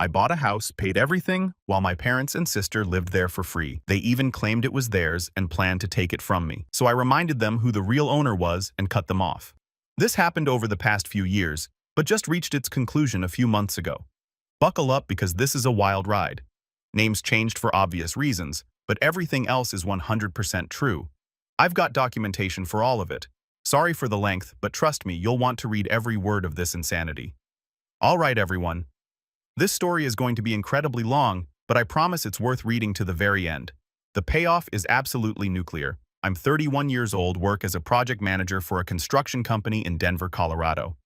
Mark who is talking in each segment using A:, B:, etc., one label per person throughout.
A: I bought a house, paid everything, while my parents and sister lived there for free. They even claimed it was theirs and planned to take it from me. So I reminded them who the real owner was and cut them off. This happened over the past few years, but just reached its conclusion a few months ago. Buckle up because this is a wild ride. Names changed for obvious reasons, but everything else is 100% true. I've got documentation for all of it. Sorry for the length, but trust me, you'll want to read every word of this insanity. All right, everyone. This story is going to be incredibly long, but I promise it's worth reading to the very end. The payoff is absolutely nuclear. I'm 31 years old, work as a project manager for a construction company in Denver, Colorado.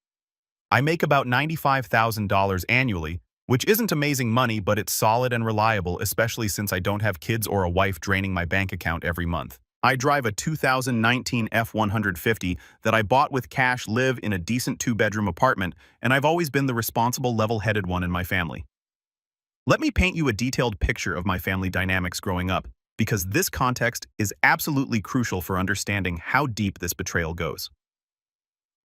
A: I make about $95,000 annually, which isn't amazing money, but it's solid and reliable, especially since I don't have kids or a wife draining my bank account every month. I drive a 2019 F-150 that I bought with cash, live in a decent two-bedroom apartment, and I've always been the responsible, level-headed one in my family. Let me paint you a detailed picture of my family dynamics growing up, because this context is absolutely crucial for understanding how deep this betrayal goes.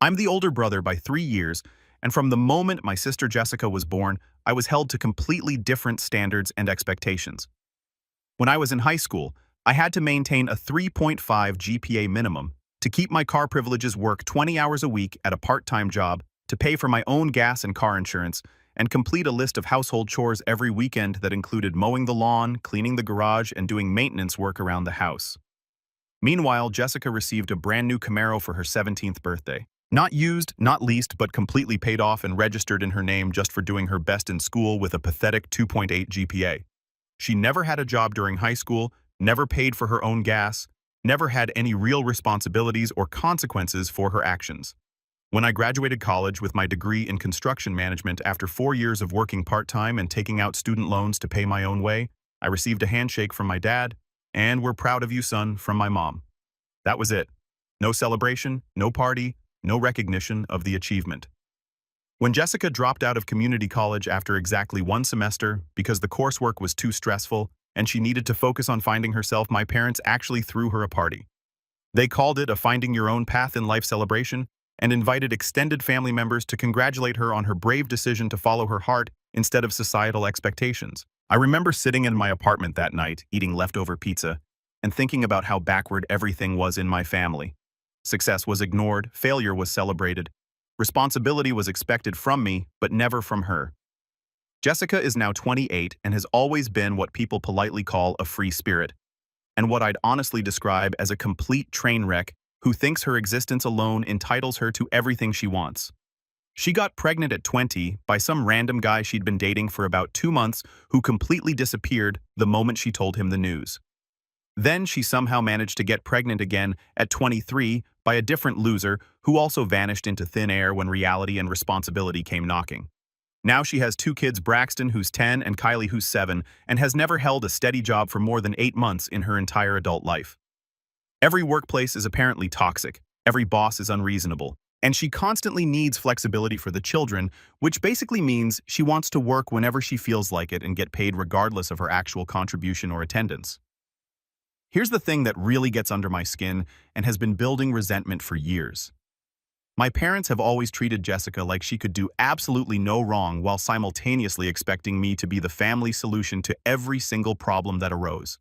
A: I'm the older brother by 3 years, and from the moment my sister Jessica was born, I was held to completely different standards and expectations. When I was in high school, I had to maintain a 3.5 GPA minimum to keep my car privileges, work 20 hours a week at a part-time job, to pay for my own gas and car insurance, and complete a list of household chores every weekend that included mowing the lawn, cleaning the garage, and doing maintenance work around the house. Meanwhile, Jessica received a brand new Camaro for her 17th birthday. Not used, not leased, but completely paid off and registered in her name just for doing her best in school with a pathetic 2.8 GPA. She never had a job during high school, never paid for her own gas, never had any real responsibilities or consequences for her actions. When I graduated college with my degree in construction management after 4 years of working part-time and taking out student loans to pay my own way, I received a handshake from my dad, and "We're proud of you, son," from my mom. That was it. No celebration, no party, no recognition of the achievement. When Jessica dropped out of community college after exactly 1 semester because the coursework was too stressful and she needed to focus on finding herself, my parents actually threw her a party. They called it a finding your own path in life celebration and invited extended family members to congratulate her on her brave decision to follow her heart instead of societal expectations. I remember sitting in my apartment that night, eating leftover pizza, and thinking about how backward everything was in my family. Success was ignored, failure was celebrated, responsibility was expected from me, but never from her. Jessica is now 28 and has always been what people politely call a free spirit, and what I'd honestly describe as a complete train wreck who thinks her existence alone entitles her to everything she wants. She got pregnant at 20 by some random guy she'd been dating for about 2 months who completely disappeared the moment she told him the news. Then she somehow managed to get pregnant again at 23 by a different loser who also vanished into thin air when reality and responsibility came knocking. Now she has 2 kids, Braxton, who's 10, and Kylie, who's 7, and has never held a steady job for more than 8 months in her entire adult life. Every workplace is apparently toxic, every boss is unreasonable, and she constantly needs flexibility for the children, which basically means she wants to work whenever she feels like it and get paid regardless of her actual contribution or attendance. Here's the thing that really gets under my skin and has been building resentment for years. My parents have always treated Jessica like she could do absolutely no wrong while simultaneously expecting me to be the family solution to every single problem that arose.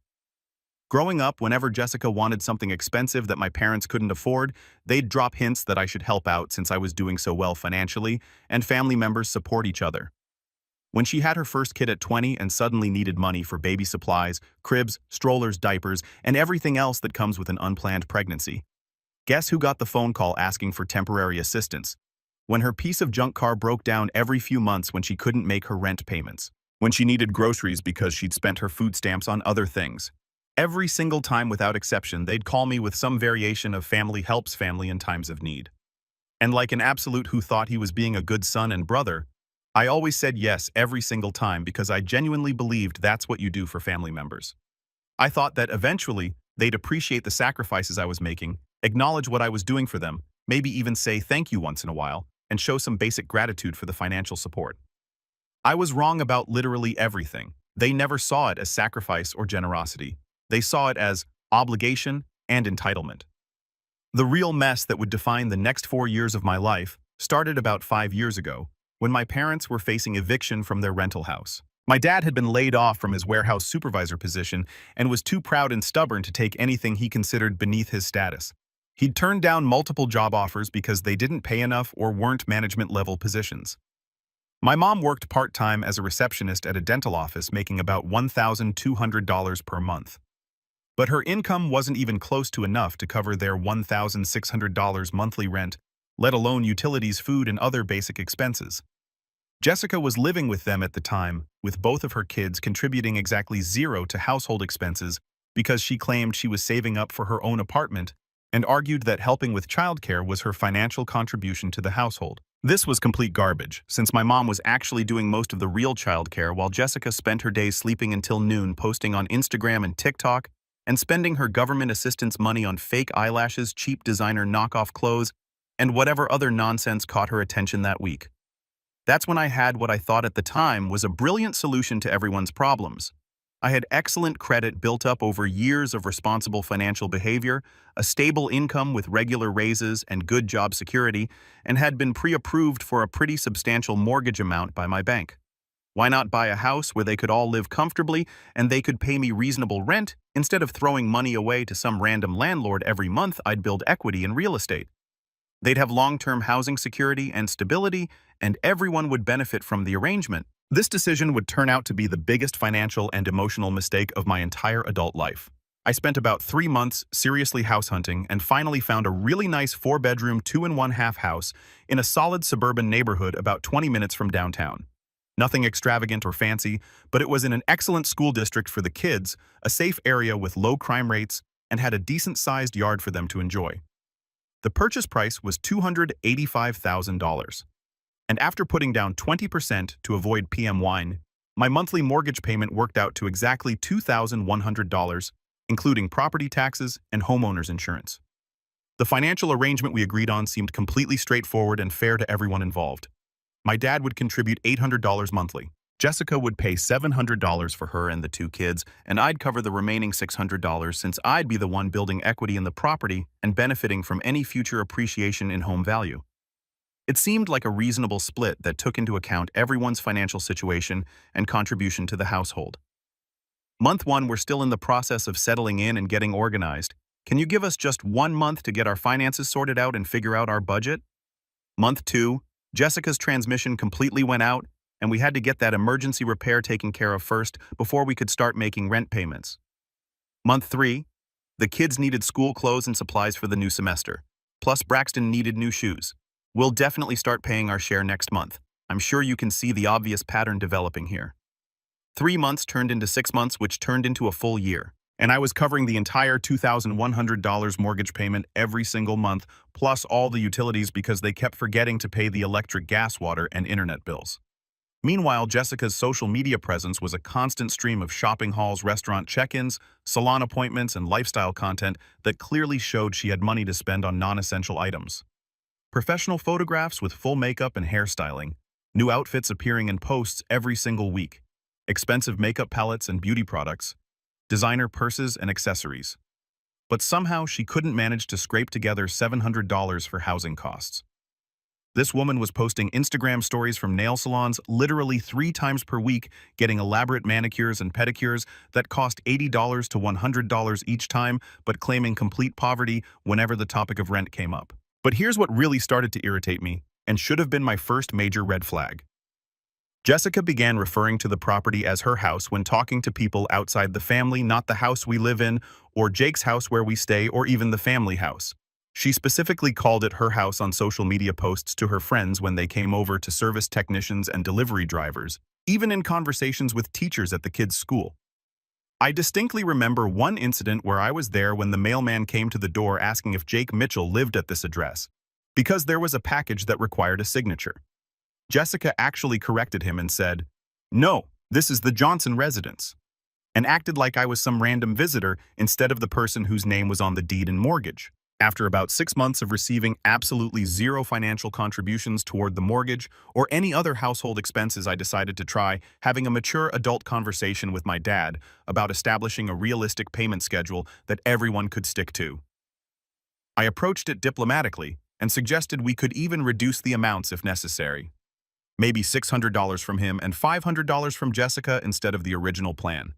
A: Growing up, whenever Jessica wanted something expensive that my parents couldn't afford, they'd drop hints that I should help out since I was doing so well financially, and family members support each other. When she had her first kid at 20 and suddenly needed money for baby supplies, cribs, strollers, diapers, and everything else that comes with an unplanned pregnancy, guess who got the phone call asking for temporary assistance? When her piece of junk car broke down every few months when she couldn't make her rent payments. When she needed groceries because she'd spent her food stamps on other things. Every single time without exception, they'd call me with some variation of family helps family in times of need. And like an absolute who thought he was being a good son and brother, I always said yes every single time because I genuinely believed that's what you do for family members. I thought that eventually they'd appreciate the sacrifices I was making, acknowledge what I was doing for them, maybe even say thank you once in a while, and show some basic gratitude for the financial support. I was wrong about literally everything. They never saw it as sacrifice or generosity. They saw it as obligation and entitlement. The real mess that would define the next 4 years of my life started about 5 years ago, when my parents were facing eviction from their rental house. My dad had been laid off from his warehouse supervisor position and was too proud and stubborn to take anything he considered beneath his status. He'd turned down multiple job offers because they didn't pay enough or weren't management-level positions. My mom worked part-time as a receptionist at a dental office, making about $1,200 per month. But her income wasn't even close to enough to cover their $1,600 monthly rent, let alone utilities, food, and other basic expenses. Jessica was living with them at the time, with both of her kids contributing exactly zero to household expenses because she claimed she was saving up for her own apartment and argued that helping with childcare was her financial contribution to the household. This was complete garbage, since my mom was actually doing most of the real childcare while Jessica spent her days sleeping until noon, posting on Instagram and TikTok, and spending her government assistance money on fake eyelashes, cheap designer knockoff clothes, and whatever other nonsense caught her attention that week. That's when I had what I thought at the time was a brilliant solution to everyone's problems. I had excellent credit built up over years of responsible financial behavior, a stable income with regular raises and good job security, and had been pre-approved for a pretty substantial mortgage amount by my bank. Why not buy a house where they could all live comfortably and they could pay me reasonable rent instead of throwing money away to some random landlord every month? I'd build equity in real estate. They'd have long-term housing security and stability, and everyone would benefit from the arrangement. This decision would turn out to be the biggest financial and emotional mistake of my entire adult life. I spent about 3 months seriously house hunting and finally found a really nice 4-bedroom, 2.5 house in a solid suburban neighborhood about 20 minutes from downtown. Nothing extravagant or fancy, but it was in an excellent school district for the kids, a safe area with low crime rates, and had a decent-sized yard for them to enjoy. The purchase price was $285,000. And after putting down 20% to avoid PM wine, my monthly mortgage payment worked out to exactly $2,100, including property taxes and homeowner's insurance. The financial arrangement we agreed on seemed completely straightforward and fair to everyone involved. My dad would contribute $800 monthly. Jessica would pay $700 for her and the 2 kids, and I'd cover the remaining $600 since I'd be the one building equity in the property and benefiting from any future appreciation in home value. It seemed like a reasonable split that took into account everyone's financial situation and contribution to the household. Month 1, we're still in the process of settling in and getting organized. Can you give us just 1 month to get our finances sorted out and figure out our budget? Month 2, Jessica's transmission completely went out, and we had to get that emergency repair taken care of first before we could start making rent payments. Month 3, the kids needed school clothes and supplies for the new semester. Plus, Braxton needed new shoes. We'll definitely start paying our share next month. I'm sure you can see the obvious pattern developing here. 3 months turned into 6 months, which turned into a full year. And I was covering the entire $2,100 mortgage payment every single month, plus all the utilities because they kept forgetting to pay the electric, gas, water, and internet bills. Meanwhile, Jessica's social media presence was a constant stream of shopping hauls, restaurant check-ins, salon appointments, and lifestyle content that clearly showed she had money to spend on non-essential items. Professional photographs with full makeup and hairstyling, new outfits appearing in posts every single week, expensive makeup palettes and beauty products, designer purses and accessories. But somehow she couldn't manage to scrape together $700 for housing costs. This woman was posting Instagram stories from nail salons literally 3 times per week, getting elaborate manicures and pedicures that cost $80 to $100 each time, but claiming complete poverty whenever the topic of rent came up. But here's what really started to irritate me, and should have been my first major red flag. Jessica began referring to the property as her house when talking to people outside the family, not the house we live in, or Jake's house where we stay, or even the family house. She specifically called it her house on social media posts to her friends when they came over to service technicians and delivery drivers, even in conversations with teachers at the kids' school. I distinctly remember one incident where I was there when the mailman came to the door asking if Jake Mitchell lived at this address, because there was a package that required a signature. Jessica actually corrected him and said, "No, this is the Johnson residence," and acted like I was some random visitor instead of the person whose name was on the deed and mortgage. After about 6 months of receiving absolutely zero financial contributions toward the mortgage or any other household expenses, I decided to try having a mature adult conversation with my dad about establishing a realistic payment schedule that everyone could stick to. I approached it diplomatically and suggested we could even reduce the amounts if necessary. maybe $600 from him and $500 from Jessica instead of the original plan.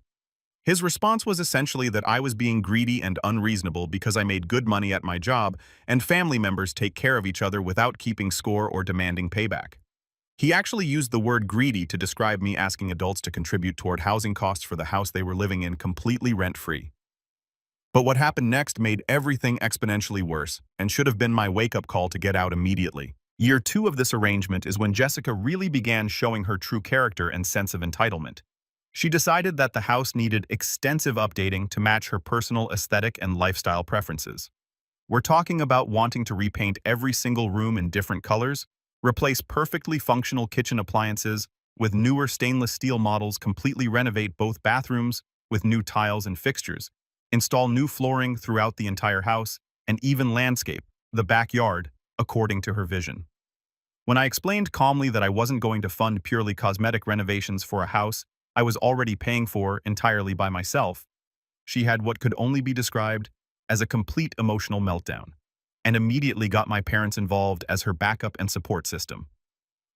A: His response was essentially that I was being greedy and unreasonable because I made good money at my job and family members take care of each other without keeping score or demanding payback. He actually used the word greedy to describe me asking adults to contribute toward housing costs for the house they were living in completely rent-free. But what happened next made everything exponentially worse and should have been my wake-up call to get out immediately. Year 2 of this arrangement is when Jessica really began showing her true character and sense of entitlement. She decided that the house needed extensive updating to match her personal aesthetic and lifestyle preferences. We're talking about wanting to repaint every single room in different colors, replace perfectly functional kitchen appliances with newer stainless steel models, completely renovate both bathrooms with new tiles and fixtures, install new flooring throughout the entire house, and even landscape the backyard according to her vision. When I explained calmly that I wasn't going to fund purely cosmetic renovations for a house I was already paying for entirely by myself, she had what could only be described as a complete emotional meltdown, and immediately got my parents involved as her backup and support system.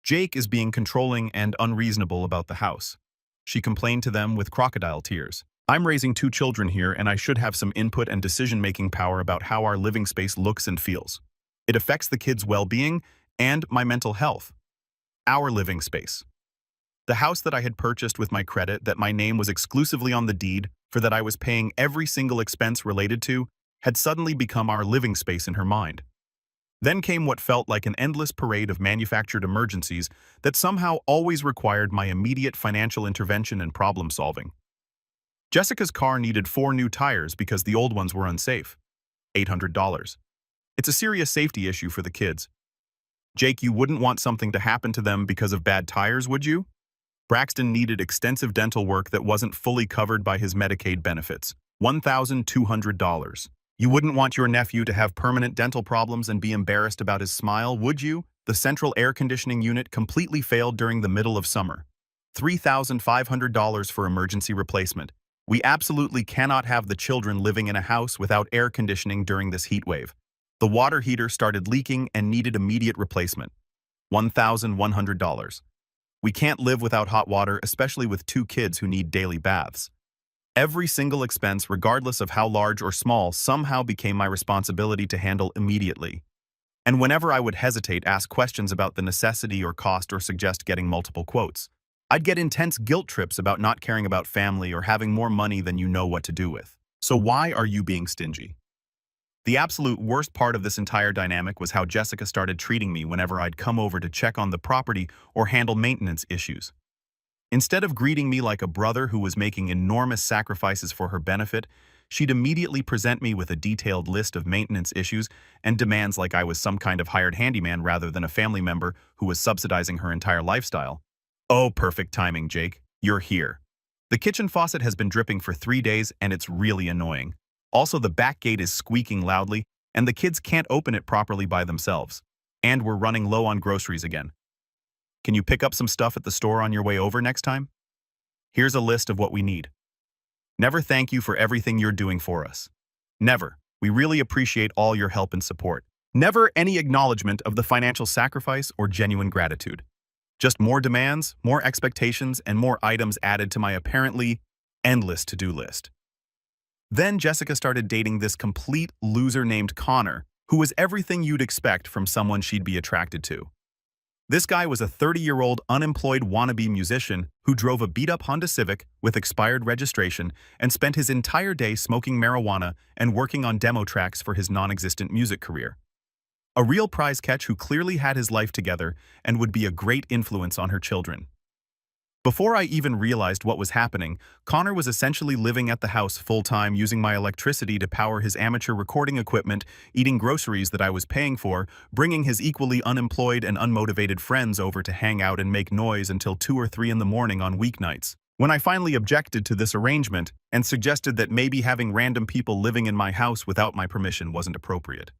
A: Jake is being controlling and unreasonable about the house. She complained to them with crocodile tears. I'm raising 2 children here and I should have some input and decision-making power about how our living space looks and feels. It affects the kids' well-being and my mental health. Our living space. The house that I had purchased with my credit that my name was exclusively on the deed for that I was paying every single expense related to had suddenly become our living space in her mind. Then came what felt like an endless parade of manufactured emergencies that somehow always required my immediate financial intervention and problem solving. Jessica's car needed 4 new tires because the old ones were unsafe. $800. It's a serious safety issue for the kids. Jake, you wouldn't want something to happen to them because of bad tires, would you? Braxton needed extensive dental work that wasn't fully covered by his Medicaid benefits. $1,200. You wouldn't want your nephew to have permanent dental problems and be embarrassed about his smile, would you? The central air conditioning unit completely failed during the middle of summer. $3,500 for emergency replacement. We absolutely cannot have the children living in a house without air conditioning during this heat wave. The water heater started leaking and needed immediate replacement. $1,100. We can't live without hot water, especially with 2 kids who need daily baths. Every single expense, regardless of how large or small, somehow became my responsibility to handle immediately. And whenever I would hesitate, ask questions about the necessity or cost or suggest getting multiple quotes, I'd get intense guilt trips about not caring about family or having more money than you know what to do with. So why are you being stingy? The absolute worst part of this entire dynamic was how Jessica started treating me whenever I'd come over to check on the property or handle maintenance issues. Instead of greeting me like a brother who was making enormous sacrifices for her benefit, she'd immediately present me with a detailed list of maintenance issues and demands like I was some kind of hired handyman rather than a family member who was subsidizing her entire lifestyle. Oh, perfect timing, Jake. You're here. The kitchen faucet has been dripping for 3 days and it's really annoying. Also, the back gate is squeaking loudly, and the kids can't open it properly by themselves. And we're running low on groceries again. Can you pick up some stuff at the store on your way over next time? Here's a list of what we need. Never thank you for everything you're doing for us. Never. We really appreciate all your help and support. Never any acknowledgement of the financial sacrifice or genuine gratitude. Just more demands, more expectations, and more items added to my apparently endless to-do list. Then Jessica started dating this complete loser named Connor, who was everything you'd expect from someone she'd be attracted to. This guy was a 30-year-old unemployed wannabe musician who drove a beat-up Honda Civic with expired registration and spent his entire day smoking marijuana and working on demo tracks for his non-existent music career. A real prize catch who clearly had his life together and would be a great influence on her children. Before I even realized what was happening, Connor was essentially living at the house full-time using my electricity to power his amateur recording equipment, eating groceries that I was paying for, bringing his equally unemployed and unmotivated friends over to hang out and make noise until 2 or 3 in the morning on weeknights. When I finally objected to this arrangement and suggested that maybe having random people living in my house without my permission wasn't appropriate,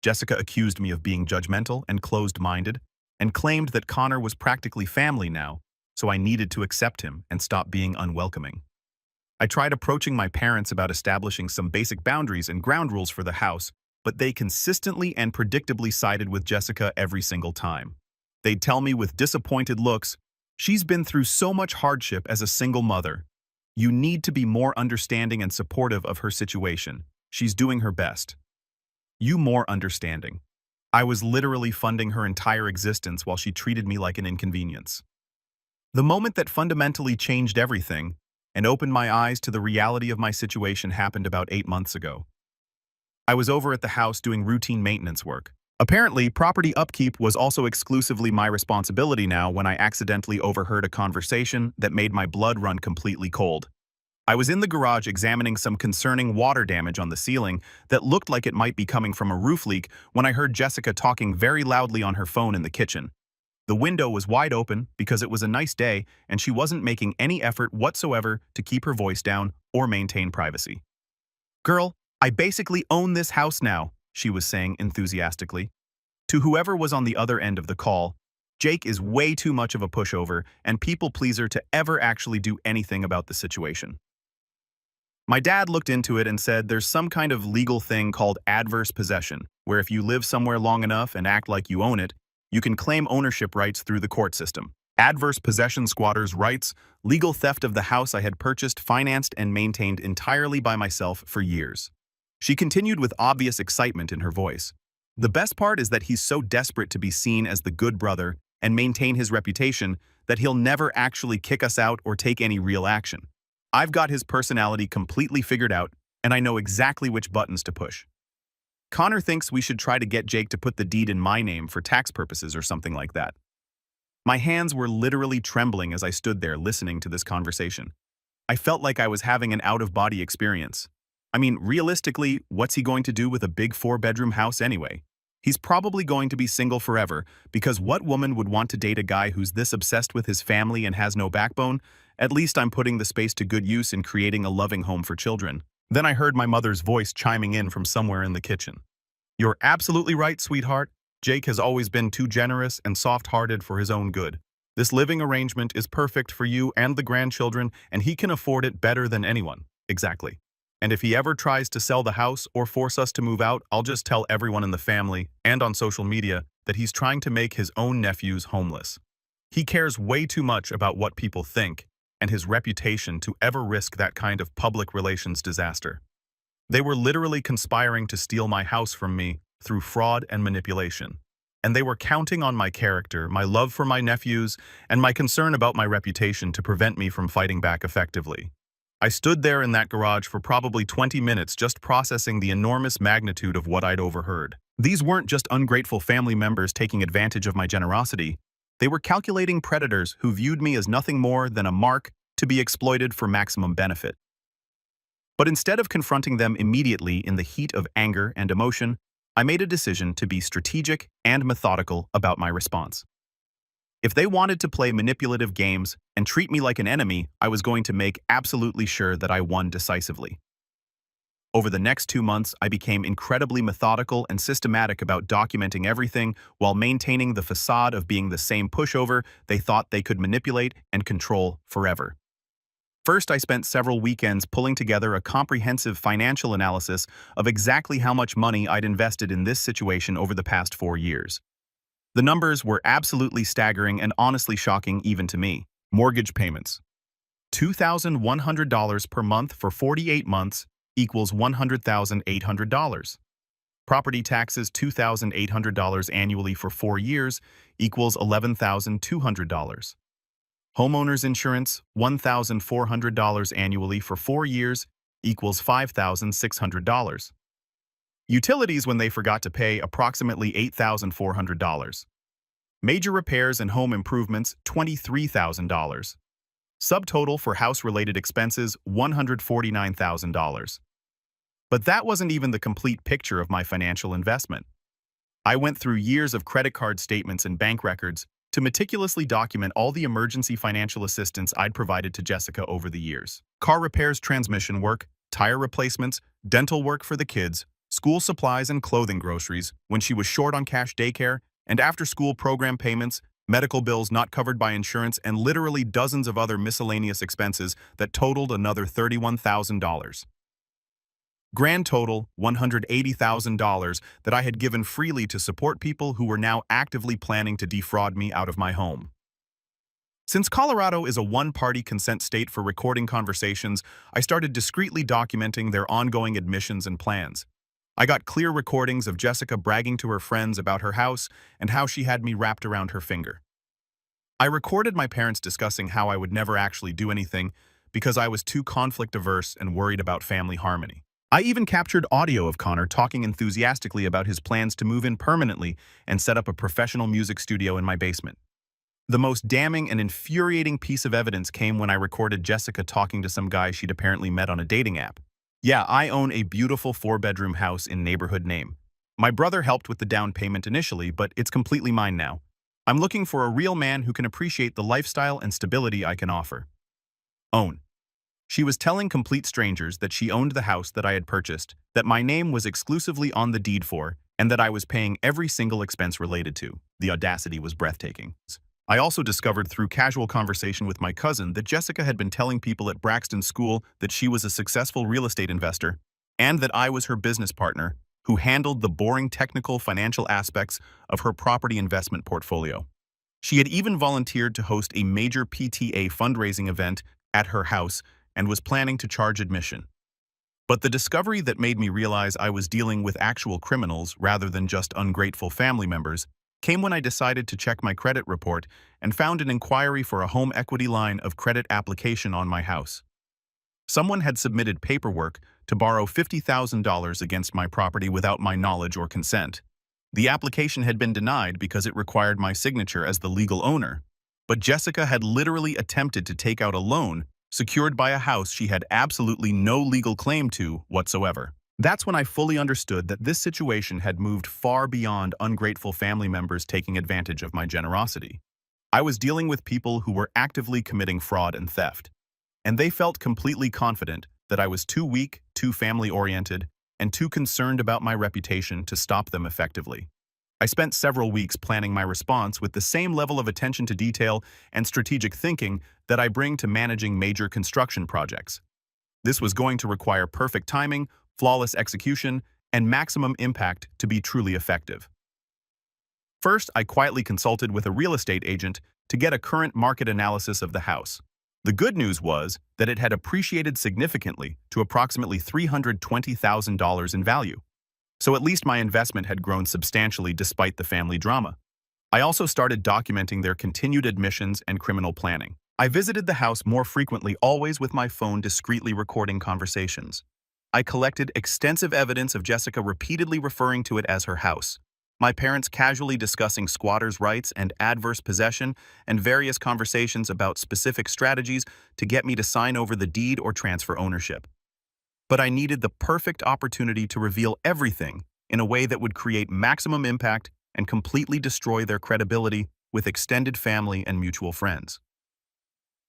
A: Jessica accused me of being judgmental and closed-minded and claimed that Connor was practically family now, so I needed to accept him and stop being unwelcoming. I tried approaching my parents about establishing some basic boundaries and ground rules for the house, but they consistently and predictably sided with Jessica every single time. They'd tell me with disappointed looks, "She's been through so much hardship as a single mother. You need to be more understanding and supportive of her situation. She's doing her best." You more understanding. I was literally funding her entire existence while she treated me like an inconvenience. The moment that fundamentally changed everything and opened my eyes to the reality of my situation happened about 8 months ago. I was over at the house doing routine maintenance work. Apparently, property upkeep was also exclusively my responsibility now when I accidentally overheard a conversation that made my blood run completely cold. I was in the garage examining some concerning water damage on the ceiling that looked like it might be coming from a roof leak when I heard Jessica talking very loudly on her phone in the kitchen. The window was wide open because it was a nice day and she wasn't making any effort whatsoever to keep her voice down or maintain privacy. "Girl, I basically own this house now," she was saying enthusiastically. To whoever was on the other end of the call, Jake is way too much of a pushover and people pleaser to ever actually do anything about the situation. My dad looked into it and said there's some kind of legal thing called adverse possession, where if you live somewhere long enough and act like you own it, you can claim ownership rights through the court system. Adverse possession squatters' rights, legal theft of the house I had purchased, financed, and maintained entirely by myself for years. She continued with obvious excitement in her voice. The best part is that he's so desperate to be seen as the good brother and maintain his reputation that he'll never actually kick us out or take any real action. I've got his personality completely figured out, and I know exactly which buttons to push. Connor thinks we should try to get Jake to put the deed in my name for tax purposes or something like that. My hands were literally trembling as I stood there listening to this conversation. I felt like I was having an out-of-body experience. I mean, realistically, what's he going to do with a big 4-bedroom house anyway? He's probably going to be single forever, because what woman would want to date a guy who's this obsessed with his family and has no backbone? At least I'm putting the space to good use in creating a loving home for children. Then I heard my mother's voice chiming in from somewhere in the kitchen. "You're absolutely right, sweetheart. Jake has always been too generous and soft-hearted for his own good. This living arrangement is perfect for you and the grandchildren, and he can afford it better than anyone." Exactly. "And if he ever tries to sell the house or force us to move out, I'll just tell everyone in the family and on social media that he's trying to make his own nephews homeless. He cares way too much about what people think and his reputation to ever risk that kind of public relations disaster." They were literally conspiring to steal my house from me through fraud and manipulation. And they were counting on my character, my love for my nephews, and my concern about my reputation to prevent me from fighting back effectively. I stood there in that garage for probably 20 minutes just processing the enormous magnitude of what I'd overheard. These weren't just ungrateful family members taking advantage of my generosity. They were calculating predators who viewed me as nothing more than a mark to be exploited for maximum benefit. But instead of confronting them immediately in the heat of anger and emotion, I made a decision to be strategic and methodical about my response. If they wanted to play manipulative games and treat me like an enemy, I was going to make absolutely sure that I won decisively. Over the next 2 months, I became incredibly methodical and systematic about documenting everything while maintaining the facade of being the same pushover they thought they could manipulate and control forever. First, I spent several weekends pulling together a comprehensive financial analysis of exactly how much money I'd invested in this situation over the past 4 years. The numbers were absolutely staggering and honestly shocking even to me. Mortgage payments. $2,100 per month for 48 months equals $100,800. Property taxes $2,800 annually for 4 years equals $11,200. Homeowners insurance $1,400 annually for 4 years equals $5,600. Utilities when they forgot to pay approximately $8,400. Major repairs and home improvements $23,000. Subtotal for house-related expenses $149,000. But that wasn't even the complete picture of my financial investment. I went through years of credit card statements and bank records to meticulously document all the emergency financial assistance I'd provided to Jessica over the years. Car repairs, transmission work, tire replacements, dental work for the kids, school supplies and clothing groceries when she was short on cash daycare, and after-school program payments, medical bills not covered by insurance, and literally dozens of other miscellaneous expenses that totaled another $31,000. Grand total, $180,000 that I had given freely to support people who were now actively planning to defraud me out of my home. Since Colorado is a one-party consent state for recording conversations, I started discreetly documenting their ongoing admissions and plans. I got clear recordings of Jessica bragging to her friends about her house and how she had me wrapped around her finger. I recorded my parents discussing how I would never actually do anything because I was too conflict-averse and worried about family harmony. I even captured audio of Connor talking enthusiastically about his plans to move in permanently and set up a professional music studio in my basement. The most damning and infuriating piece of evidence came when I recorded Jessica talking to some guy she'd apparently met on a dating app. Yeah, I own a beautiful 4-bedroom house in neighborhood name. My brother helped with the down payment initially, but it's completely mine now. I'm looking for a real man who can appreciate the lifestyle and stability I can offer. Own. She was telling complete strangers that she owned the house that I had purchased, that my name was exclusively on the deed for, and that I was paying every single expense related to. The audacity was breathtaking. I also discovered through casual conversation with my cousin that Jessica had been telling people at Braxton School that she was a successful real estate investor, and that I was her business partner, who handled the boring technical financial aspects of her property investment portfolio. She had even volunteered to host a major PTA fundraising event at her house and was planning to charge admission. But the discovery that made me realize I was dealing with actual criminals rather than just ungrateful family members came when I decided to check my credit report and found an inquiry for a home equity line of credit application on my house. Someone had submitted paperwork to borrow $50,000 against my property without my knowledge or consent. The application had been denied because it required my signature as the legal owner, but Jessica had literally attempted to take out a loan secured by a house she had absolutely no legal claim to whatsoever. That's when I fully understood that this situation had moved far beyond ungrateful family members taking advantage of my generosity. I was dealing with people who were actively committing fraud and theft, and they felt completely confident that I was too weak, too family-oriented, and too concerned about my reputation to stop them effectively. I spent several weeks planning my response with the same level of attention to detail and strategic thinking that I bring to managing major construction projects. This was going to require perfect timing, flawless execution, and maximum impact to be truly effective. First, I quietly consulted with a real estate agent to get a current market analysis of the house. The good news was that it had appreciated significantly to approximately $320,000 in value. So at least my investment had grown substantially despite the family drama. I also started documenting their continued admissions and criminal planning. I visited the house more frequently, always with my phone discreetly recording conversations. I collected extensive evidence of Jessica repeatedly referring to it as her house, my parents casually discussing squatters' rights and adverse possession, and various conversations about specific strategies to get me to sign over the deed or transfer ownership. But I needed the perfect opportunity to reveal everything in a way that would create maximum impact and completely destroy their credibility with extended family and mutual friends.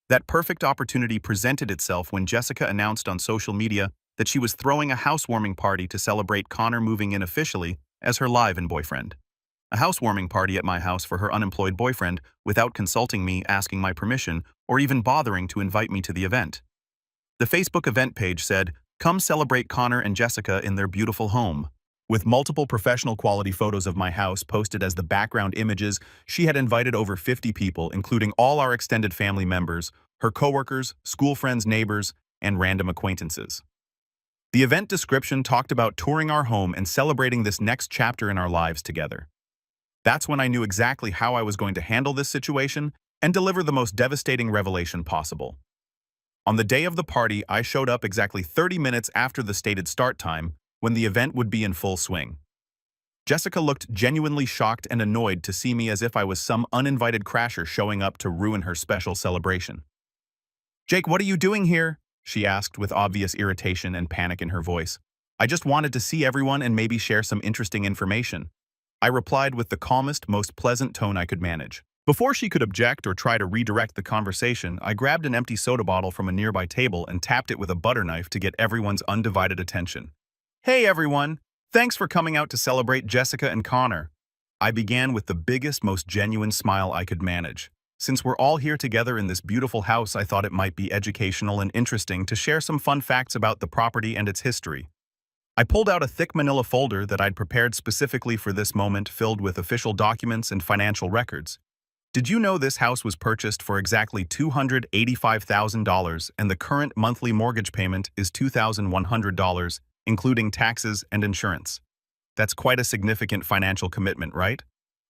A: That perfect opportunity presented itself when Jessica announced on social media that she was throwing a housewarming party to celebrate Connor moving in officially as her live-in boyfriend. A housewarming party at my house for her unemployed boyfriend without consulting me, asking my permission, or even bothering to invite me to the event. The Facebook event page said, "Come celebrate Connor and Jessica in their beautiful home." With multiple professional quality photos of my house posted as the background images, she had invited over 50 people, including all our extended family members, her coworkers, school friends, neighbors, and random acquaintances. The event description talked about touring our home and celebrating this next chapter in our lives together. That's when I knew exactly how I was going to handle this situation and deliver the most devastating revelation possible. On the day of the party, I showed up exactly 30 minutes after the stated start time, when the event would be in full swing. Jessica looked genuinely shocked and annoyed to see me, as if I was some uninvited crasher showing up to ruin her special celebration. "Jake, what are you doing here?" she asked with obvious irritation and panic in her voice. "I just wanted to see everyone and maybe share some interesting information." I replied with the calmest, most pleasant tone I could manage. Before she could object or try to redirect the conversation, I grabbed an empty soda bottle from a nearby table and tapped it with a butter knife to get everyone's undivided attention. "Hey everyone! Thanks for coming out to celebrate Jessica and Connor." I began with the biggest, most genuine smile I could manage. Since we're all here together in this beautiful house, I thought it might be educational and interesting to share some fun facts about the property and its history. I pulled out a thick manila folder that I'd prepared specifically for this moment, filled with official documents and financial records. Did you know this house was purchased for exactly $285,000 and the current monthly mortgage payment is $2,100, including taxes and insurance? That's quite a significant financial commitment, right?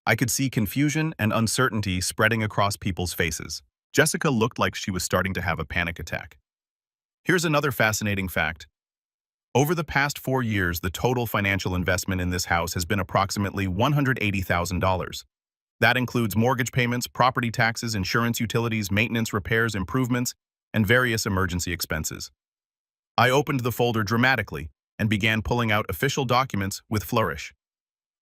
A: I could see confusion and uncertainty spreading across people's faces. Jessica looked like she was starting to have a panic attack. Here's another fascinating fact. Over the past 4 years, the total financial investment in this house has been approximately $180,000. That includes mortgage payments, property taxes, insurance, utilities, maintenance, repairs, improvements, and various emergency expenses. I opened the folder dramatically and began pulling out official documents with flourish.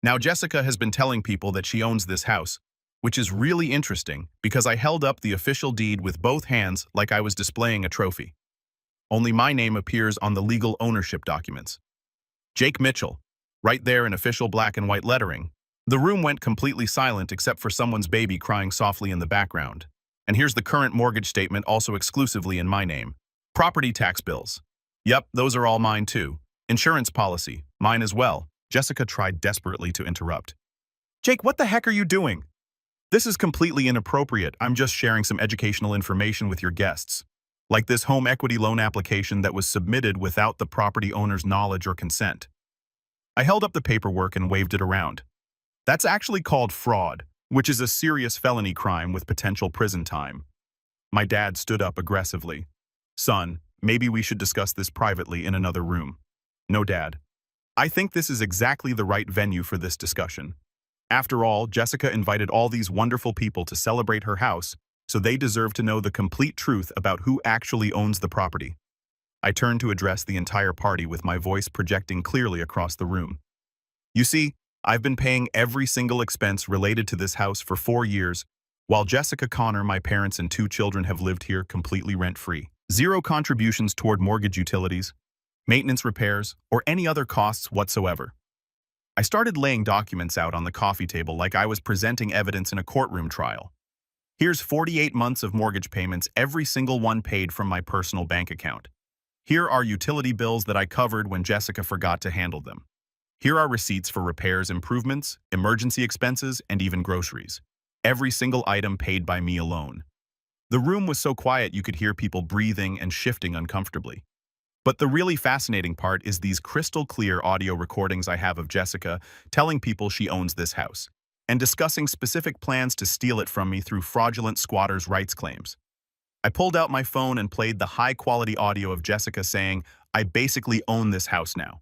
A: Now, Jessica has been telling people that she owns this house, which is really interesting because I held up the official deed with both hands like I was displaying a trophy. Only my name appears on the legal ownership documents. Jake Mitchell, right there in official black and white lettering. The room went completely silent except for someone's baby crying softly in the background. And here's the current mortgage statement, also exclusively in my name. Property tax bills. Yep, those are all mine too. Insurance policy, mine as well. Jessica tried desperately to interrupt. Jake, what the heck are you doing? This is completely inappropriate. I'm just sharing some educational information with your guests. Like this home equity loan application that was submitted without the property owner's knowledge or consent. I held up the paperwork and waved it around. That's actually called fraud, which is a serious felony crime with potential prison time. My dad stood up aggressively. Son, maybe we should discuss this privately in another room. No, Dad. I think this is exactly the right venue for this discussion. After all, Jessica invited all these wonderful people to celebrate her house, so they deserve to know the complete truth about who actually owns the property. I turned to address the entire party with my voice projecting clearly across the room. You see, I've been paying every single expense related to this house for 4 years, while Jessica Connor, my parents, and 2 children have lived here completely rent-free. 0 contributions toward mortgage utilities, maintenance repairs, or any other costs whatsoever. I started laying documents out on the coffee table like I was presenting evidence in a courtroom trial. Here's 48 months of mortgage payments, every single one paid from my personal bank account. Here are utility bills that I covered when Jessica forgot to handle them. Here are receipts for repairs, improvements, emergency expenses, and even groceries. Every single item paid by me alone. The room was so quiet you could hear people breathing and shifting uncomfortably. But the really fascinating part is these crystal clear audio recordings I have of Jessica telling people she owns this house, and discussing specific plans to steal it from me through fraudulent squatters' rights claims. I pulled out my phone and played the high-quality audio of Jessica saying, "I basically own this house now."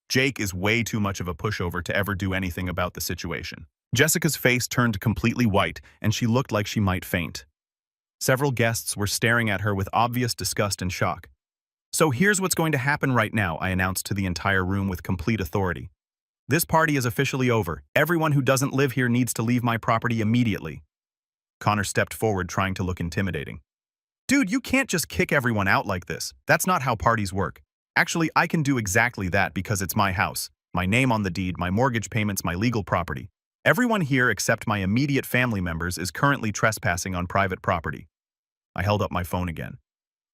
A: Jake is way too much of a pushover to ever do anything about the situation. Jessica's face turned completely white, and she looked like she might faint. Several guests were staring at her with obvious disgust and shock. So here's what's going to happen right now, I announced to the entire room with complete authority. This party is officially over. Everyone who doesn't live here needs to leave my property immediately. Connor stepped forward, trying to look intimidating. Dude, you can't just kick everyone out like this. That's not how parties work. Actually, I can do exactly that because it's my house, my name on the deed, my mortgage payments, my legal property. Everyone here except my immediate family members is currently trespassing on private property. I held up my phone again.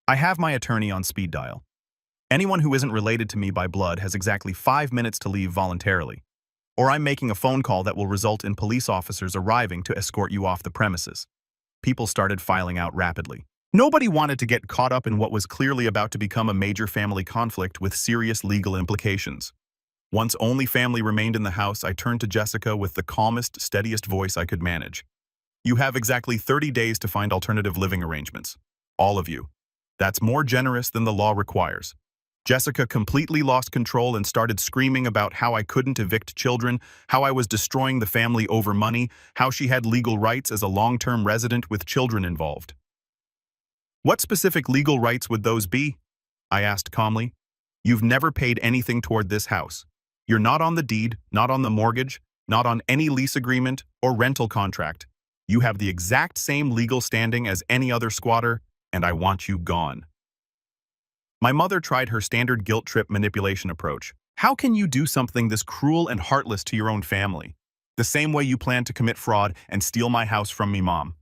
A: I have my attorney on speed dial. Anyone who isn't related to me by blood has exactly 5 minutes to leave voluntarily, or I'm making a phone call that will result in police officers arriving to escort you off the premises. People started filing out rapidly. Nobody wanted to get caught up in what was clearly about to become a major family conflict with serious legal implications. Once only family remained in the house, I turned to Jessica with the calmest, steadiest voice I could manage. You have exactly 30 days to find alternative living arrangements. All of you. That's more generous than the law requires. Jessica completely lost control and started screaming about how I couldn't evict children, how I was destroying the family over money, how she had legal rights as a long-term resident with children involved. What specific legal rights would those be? I asked calmly. You've never paid anything toward this house. You're not on the deed, not on the mortgage, not on any lease agreement or rental contract. You have the exact same legal standing as any other squatter, and I want you gone. My mother tried her standard guilt trip manipulation approach. How can you do something this cruel and heartless to your own family? The same way you plan to commit fraud and steal my house from me, Mom.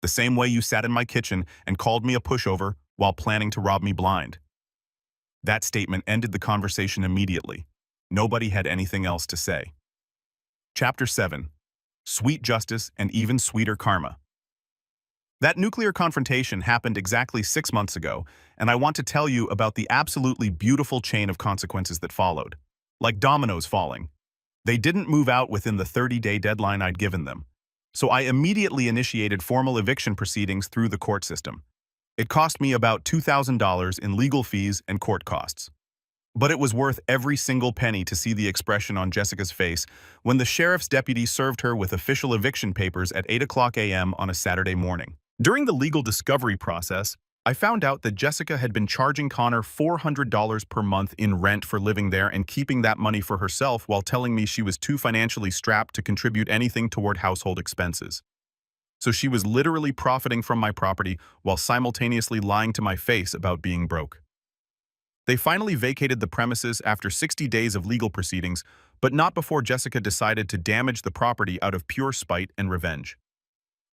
A: The same way you sat in my kitchen and called me a pushover while planning to rob me blind. That statement ended the conversation immediately. Nobody had anything else to say. Chapter 7. Sweet Justice and Even Sweeter Karma. That nuclear confrontation happened exactly 6 months ago, and I want to tell you about the absolutely beautiful chain of consequences that followed. Like dominoes falling. They didn't move out within the 30-day deadline I'd given them. So I immediately initiated formal eviction proceedings through the court system. It cost me about $2,000 in legal fees and court costs. But it was worth every single penny to see the expression on Jessica's face when the sheriff's deputy served her with official eviction papers at 8 a.m. on a Saturday morning. During the legal discovery process, I found out that Jessica had been charging Connor $400 per month in rent for living there and keeping that money for herself while telling me she was too financially strapped to contribute anything toward household expenses. So she was literally profiting from my property while simultaneously lying to my face about being broke. They finally vacated the premises after 60 days of legal proceedings, but not before Jessica decided to damage the property out of pure spite and revenge.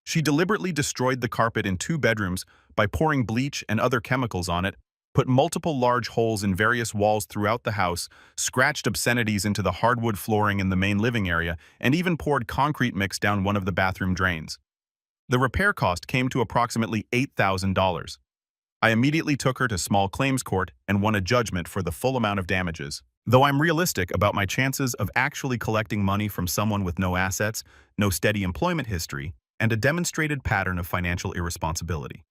A: She deliberately destroyed the carpet in 2 bedrooms by pouring bleach and other chemicals on it, put multiple large holes in various walls throughout the house, scratched obscenities into the hardwood flooring in the main living area, and even poured concrete mix down one of the bathroom drains. The repair cost came to approximately $8,000. I immediately took her to small claims court and won a judgment for the full amount of damages. Though I'm realistic about my chances of actually collecting money from someone with no assets, no steady employment history, and a demonstrated pattern of financial irresponsibility.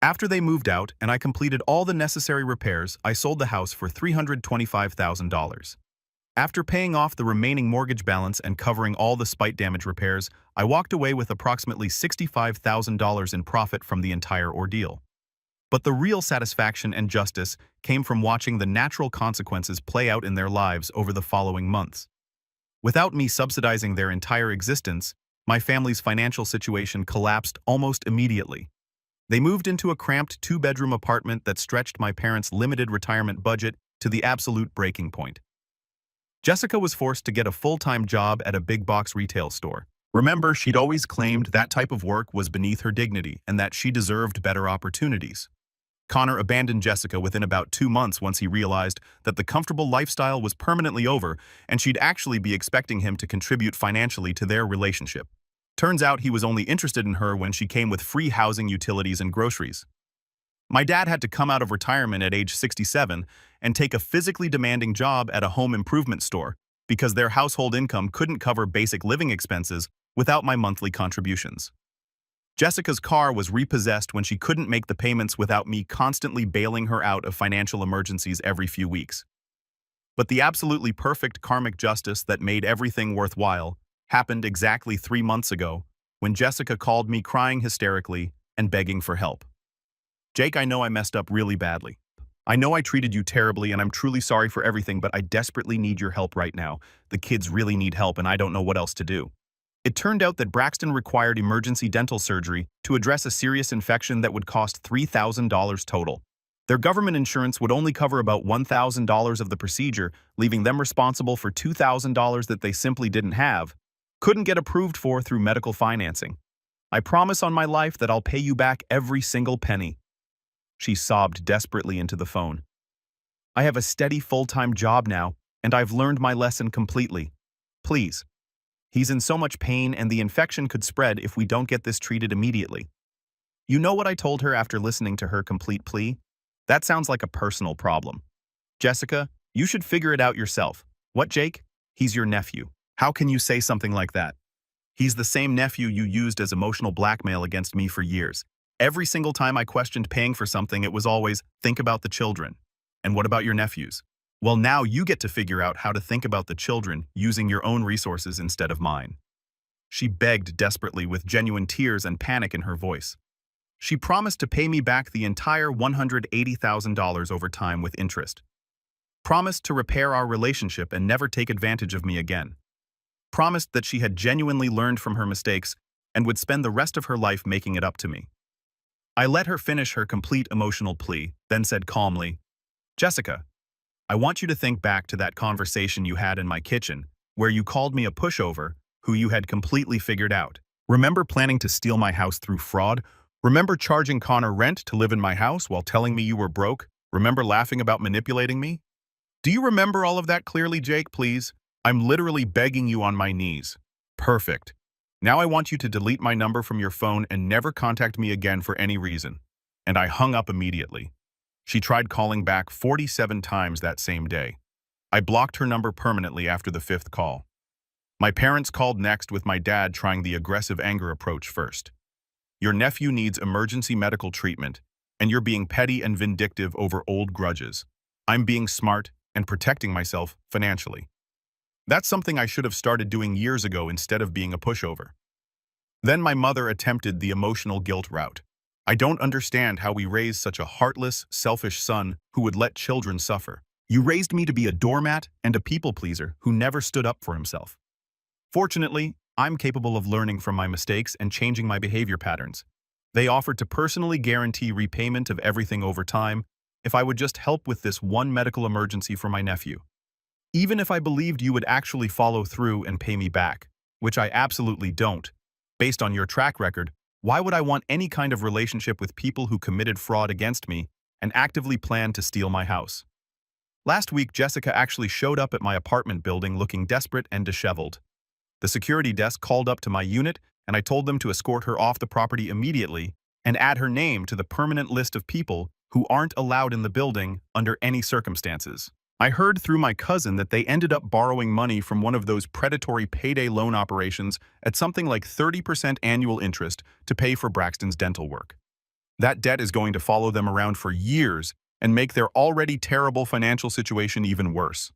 A: After they moved out and I completed all the necessary repairs, I sold the house for $325,000. After paying off the remaining mortgage balance and covering all the spite damage repairs, I walked away with approximately $65,000 in profit from the entire ordeal. But the real satisfaction and justice came from watching the natural consequences play out in their lives over the following months. Without me subsidizing their entire existence, my family's financial situation collapsed almost immediately. They moved into a cramped 2-bedroom apartment that stretched my parents' limited retirement budget to the absolute breaking point. Jessica was forced to get a full-time job at a big-box retail store. Remember, she'd always claimed that type of work was beneath her dignity and that she deserved better opportunities. Connor abandoned Jessica within about 2 months once he realized that the comfortable lifestyle was permanently over and she'd actually be expecting him to contribute financially to their relationship. Turns out he was only interested in her when she came with free housing, utilities, and groceries. My dad had to come out of retirement at age 67 and take a physically demanding job at a home improvement store because their household income couldn't cover basic living expenses without my monthly contributions. Jessica's car was repossessed when she couldn't make the payments without me constantly bailing her out of financial emergencies every few weeks. But the absolutely perfect karmic justice that made everything worthwhile happened exactly 3 months ago when Jessica called me crying hysterically and begging for help. "Jake, I know I messed up really badly. I know I treated you terribly and I'm truly sorry for everything, but I desperately need your help right now. The kids really need help and I don't know what else to do." It turned out that Braxton required emergency dental surgery to address a serious infection that would cost $3,000 total. Their government insurance would only cover about $1,000 of the procedure, leaving them responsible for $2,000 that they simply didn't have, couldn't get approved for through medical financing. "I promise on my life that I'll pay you back every single penny." She sobbed desperately into the phone. "I have a steady full-time job now, and I've learned my lesson completely. Please. He's in so much pain and the infection could spread if we don't get this treated immediately." You know what I told her after listening to her complete plea? "That sounds like a personal problem. Jessica, you should figure it out yourself." "What, Jake? He's your nephew. How can you say something like that? He's the same nephew you used as emotional blackmail against me for years. Every single time I questioned paying for something, it was always, think about the children. And what about your nephews? Well, now you get to figure out how to think about the children using your own resources instead of mine." She begged desperately with genuine tears and panic in her voice. She promised to pay me back the entire $180,000 over time with interest. Promised to repair our relationship and never take advantage of me again. Promised that she had genuinely learned from her mistakes and would spend the rest of her life making it up to me. I let her finish her complete emotional plea, then said calmly, "Jessica, I want you to think back to that conversation you had in my kitchen, where you called me a pushover who you had completely figured out. Remember planning to steal my house through fraud? Remember charging Connor rent to live in my house while telling me you were broke? Remember laughing about manipulating me? Do you remember all of that clearly, Jake, please? I'm literally begging you on my knees. Perfect. Now I want you to delete my number from your phone and never contact me again for any reason. And I hung up immediately. She tried calling back 47 times that same day. I blocked her number permanently after the fifth call. My parents called next, with my dad trying the aggressive anger approach first. Your nephew needs emergency medical treatment, and you're being petty and vindictive over old grudges. I'm being smart and protecting myself financially. That's something I should have started doing years ago instead of being a pushover. Then my mother attempted the emotional guilt route. I don't understand how we raised such a heartless, selfish son who would let children suffer. You raised me to be a doormat and a people pleaser who never stood up for himself. Fortunately, I'm capable of learning from my mistakes and changing my behavior patterns. They offered to personally guarantee repayment of everything over time if I would just help with this one medical emergency for my nephew. Even if I believed you would actually follow through and pay me back, which I absolutely don't. Based on your track record, why would I want any kind of relationship with people who committed fraud against me and actively planned to steal my house? Last week, Jessica actually showed up at my apartment building looking desperate and disheveled. The security desk called up to my unit, and I told them to escort her off the property immediately and add her name to the permanent list of people who aren't allowed in the building under any circumstances. I heard through my cousin that they ended up borrowing money from one of those predatory payday loan operations at something like 30% annual interest to pay for Braxton's dental work. That debt is going to follow them around for years and make their already terrible financial situation even worse.